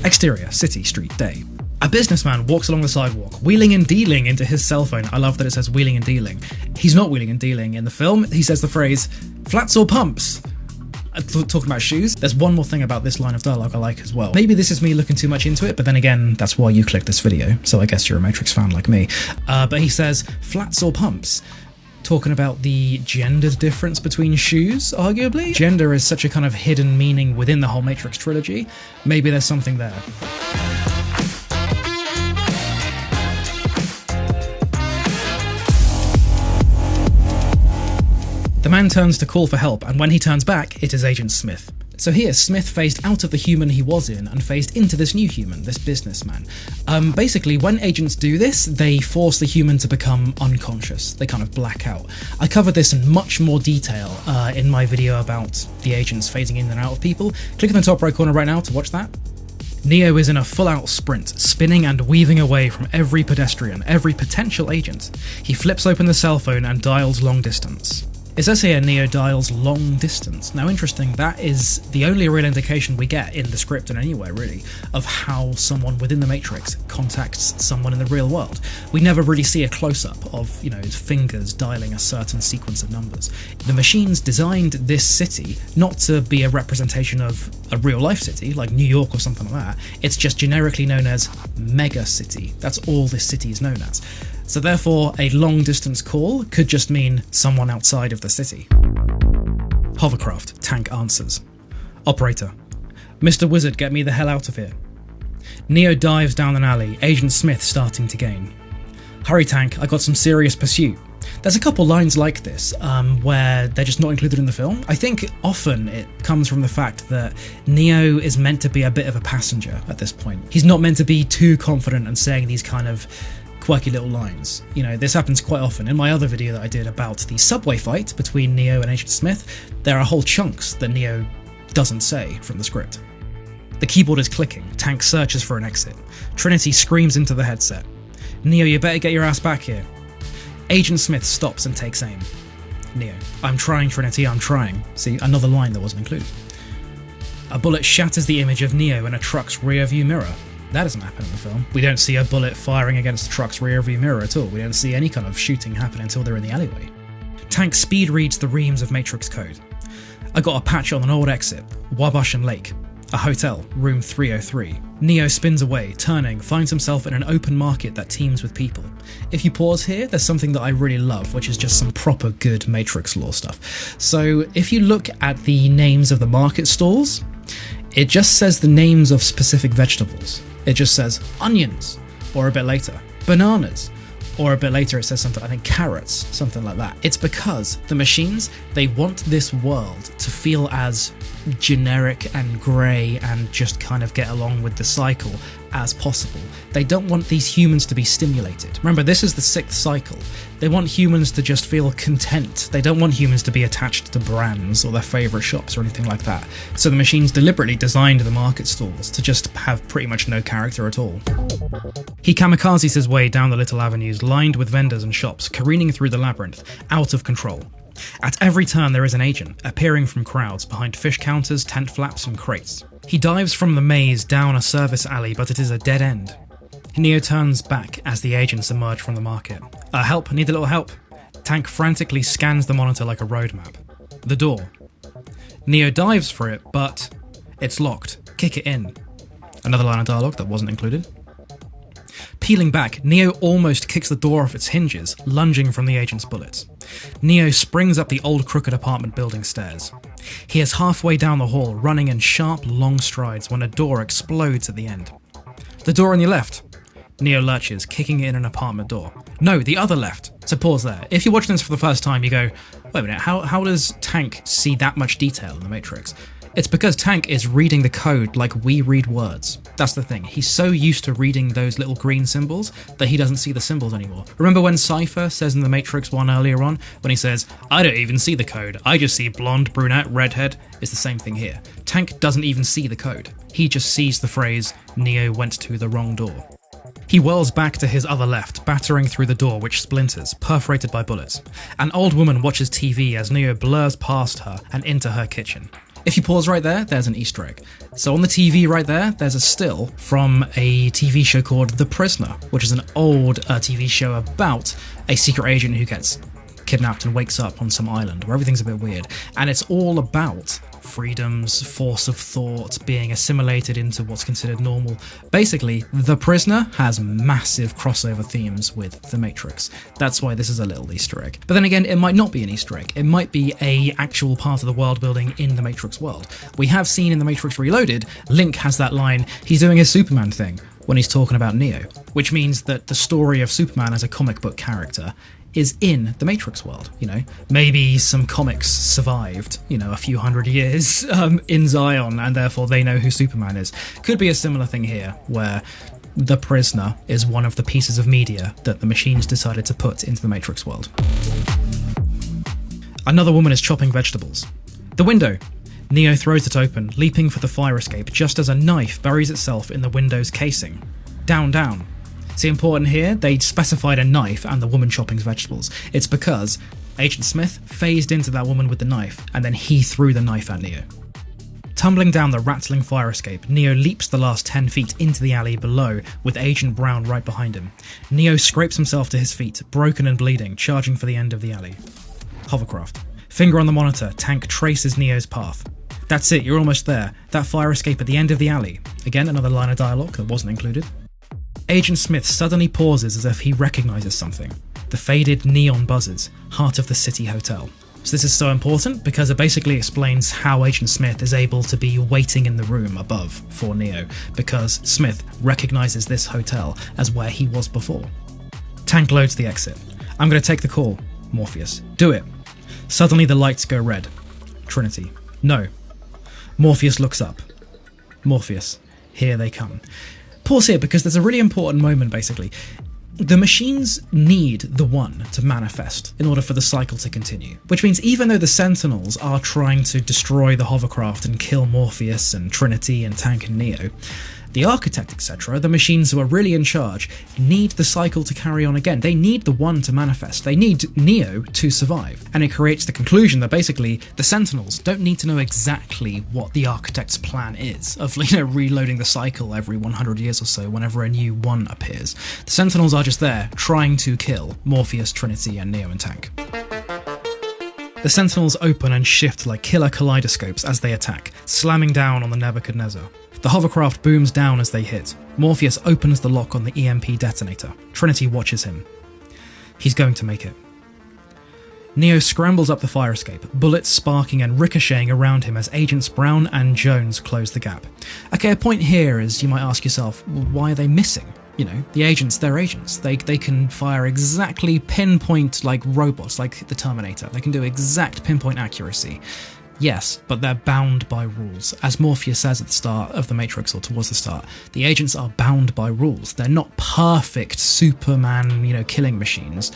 Exterior, city, street, day. A businessman walks along the sidewalk, wheeling and dealing into his cell phone. I love that it says wheeling and dealing. He's not wheeling and dealing in the film. He says the phrase, flats or pumps? Talking about shoes. There's one more thing about this line of dialogue I like as well. Maybe this is me looking too much into it, but then again, that's why you clicked this video, so I guess you're a Matrix fan like me. But he says, flats or pumps? Talking about the gender difference between shoes, arguably. Gender is such a kind of hidden meaning within the whole Matrix trilogy. Maybe there's something there. The man turns to call for help, and when he turns back, it is Agent Smith. So here, Smith phased out of the human he was in and phased into this new human, this businessman. Basically, when agents do this, they force the human to become unconscious. They kind of black out. I covered this in much more detail in my video about the agents phasing in and out of people. Click in the top right corner right now to watch that. Neo is in a full-out sprint, spinning and weaving away from every pedestrian, every potential agent. He flips open the cell phone and dials long distance. It says here Neo dials long distance. Now interesting, that is the only real indication we get in the script and anywhere really of how someone within the Matrix contacts someone in the real world. We never really see a close-up of, you know, fingers dialing a certain sequence of numbers. The machines designed this city not to be a representation of a real-life city like New York or something like that. It's just generically known as Mega City. That's all this city is known as. So therefore, a long-distance call could just mean someone outside of the city. Hovercraft, tank answers. Operator, Mr. Wizard, get me the hell out of here. Neo dives down an alley, Agent Smith starting to gain. Hurry tank, I got some serious pursuit. There's a couple lines like this where they're just not included in the film. I think often it comes from the fact that Neo is meant to be a bit of a passenger at this point. He's not meant to be too confident and saying these kind of quirky little lines. You know, this happens quite often. In my other video that I did about the subway fight between Neo and Agent Smith, there are whole chunks that Neo doesn't say from the script. The keyboard is clicking, Tank searches for an exit. Trinity screams into the headset. Neo, you better get your ass back here. Agent Smith stops and takes aim. Neo, I'm trying, Trinity, I'm trying. See, another line that wasn't included. A bullet shatters the image of Neo in a truck's rear view mirror. That doesn't happen in the film. We don't see a bullet firing against the truck's rear view mirror at all. We don't see any kind of shooting happen until they're in the alleyway. Tank speed reads the reams of Matrix code. I got a patch on an old exit, Wabushan Lake. A hotel, room 303. Neo spins away, turning, finds himself in an open market that teems with people. If you pause here, there's something that I really love, which is just some proper good Matrix lore stuff. So if you look at the names of the market stalls, it just says the names of specific vegetables. It just says onions, or a bit later, bananas, or a bit later it says something, I think carrots, something like that. It's because the machines, they want this world to feel as generic and grey and just kind of get along with the cycle as possible. They don't want these humans to be stimulated. Remember, this is the 6th cycle. They want humans to just feel content. They don't want humans to be attached to brands or their favourite shops or anything like that. So the machines deliberately designed the market stalls to just have pretty much no character at all. He kamikazes his way down the little avenues lined with vendors and shops, careening through the labyrinth, out of control. At every turn there is an agent, appearing from crowds behind fish counters, tent flaps and crates. He dives from the maze down a service alley, but it is a dead end. Neo turns back as the agents emerge from the market. Help, need a little help. Tank frantically scans the monitor like a road map. The door. Neo dives for it, but it's locked. Kick it in. Another line of dialogue that wasn't included. Peeling back, Neo almost kicks the door off its hinges, lunging from the agent's bullets. Neo springs up the old crooked apartment building stairs. He is halfway down the hall, running in sharp, long strides when a door explodes at the end. The door on your left. Neo lurches, kicking in an apartment door. No, the other left. So pause there. If you're watching this for the first time, you go, wait a minute, how does Tank see that much detail in the Matrix? It's because Tank is reading the code like we read words. That's the thing. He's so used to reading those little green symbols that he doesn't see the symbols anymore. Remember when Cypher says in the Matrix one earlier on, when he says, I don't even see the code, I just see blonde, brunette, redhead? It's the same thing here. Tank doesn't even see the code. He just sees the phrase, Neo went to the wrong door. He whirls back to his other left, battering through the door which splinters, perforated by bullets. An old woman watches TV as Neo blurs past her and into her kitchen. If you pause right there, there's an Easter egg. So on the TV right there, there's a still from a TV show called The Prisoner, which is an old TV show about a secret agent who gets kidnapped and wakes up on some island where everything's a bit weird. And it's all about freedoms, force of thought, being assimilated into what's considered normal. Basically, The Prisoner has massive crossover themes with The Matrix. That's why this is a little Easter egg. But then again, it might not be an Easter egg. It might be a actual part of the world building in the Matrix world. We have seen in The Matrix Reloaded, Link has that line, he's doing his Superman thing when he's talking about Neo, which means that the story of Superman as a comic book character is in the Matrix world, you know. Maybe some comics survived, you know, a few hundred years in Zion, and therefore they know who Superman is. Could be a similar thing here, where The Prisoner is one of the pieces of media that the machines decided to put into the Matrix world. Another woman is chopping vegetables. The window. Neo throws it open, leaping for the fire escape just as a knife buries itself in the window's casing. Down, down. See, important here, they specified a knife and the woman chopping vegetables. It's because Agent Smith phased into that woman with the knife, and then he threw the knife at Neo. Tumbling down the rattling fire escape, Neo leaps the last 10 feet into the alley below, with Agent Brown right behind him. Neo scrapes himself to his feet, broken and bleeding, charging for the end of the alley. Hovercraft. Finger on the monitor, Tank traces Neo's path. That's it, you're almost there. That fire escape at the end of the alley. Again, another line of dialogue that wasn't included. Agent Smith suddenly pauses as if he recognises something. The faded neon buzzes, heart of the City Hotel. So this is so important because it basically explains how Agent Smith is able to be waiting in the room above for Neo, because Smith recognises this hotel as where he was before. Tank loads the exit. I'm going to take the call. Morpheus. Do it. Suddenly the lights go red. Trinity. No. Morpheus looks up. Morpheus. Here they come. Pause here because there's a really important moment basically. The machines need the One to manifest in order for the cycle to continue. Which means even though the Sentinels are trying to destroy the hovercraft and kill Morpheus and Trinity and Tank and Neo, the Architect, etc., the machines who are really in charge, need the cycle to carry on again. They need the One to manifest. They need Neo to survive. And it creates the conclusion that basically the Sentinels don't need to know exactly what the Architect's plan is of, you know, reloading the cycle every 100 years or so whenever a new One appears. The Sentinels are just there trying to kill Morpheus, Trinity, and Neo and Tank. The Sentinels open and shift like killer kaleidoscopes as they attack, slamming down on the Nebuchadnezzar. The hovercraft booms down as they hit. Morpheus opens the lock on the EMP detonator. Trinity watches him. He's going to make it. Neo scrambles up the fire escape, bullets sparking and ricocheting around him as Agents Brown and Jones close the gap. Okay, a point here is you might ask yourself, well, why are they missing? You know, the agents, they're agents. They can fire exactly pinpoint like robots, like the Terminator. They can do exact pinpoint accuracy. Yes, but they're bound by rules. As Morpheus says at the start of The Matrix, or towards the start, the agents are bound by rules. They're not perfect Superman, you know, killing machines.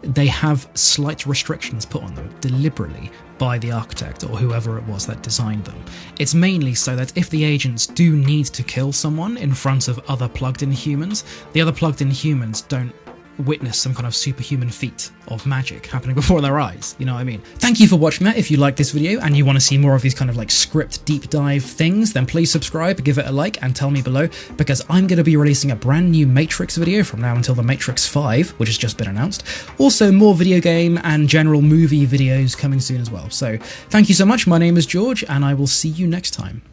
They have slight restrictions put on them deliberately by the architect or whoever it was that designed them. It's mainly so that if the agents do need to kill someone in front of other plugged-in humans, the other plugged-in humans don't witness some kind of superhuman feat of magic happening before their eyes, you know what I mean? Thank you for watching that. If you like this video and you want to see more of these kind of like script deep dive things, then please subscribe, give it a like, and tell me below, because I'm going to be releasing a brand new Matrix video from now until The Matrix 5, which has just been announced. Also more video game and general movie videos coming soon as well. So thank you so much. My name is George, and I will see you next time.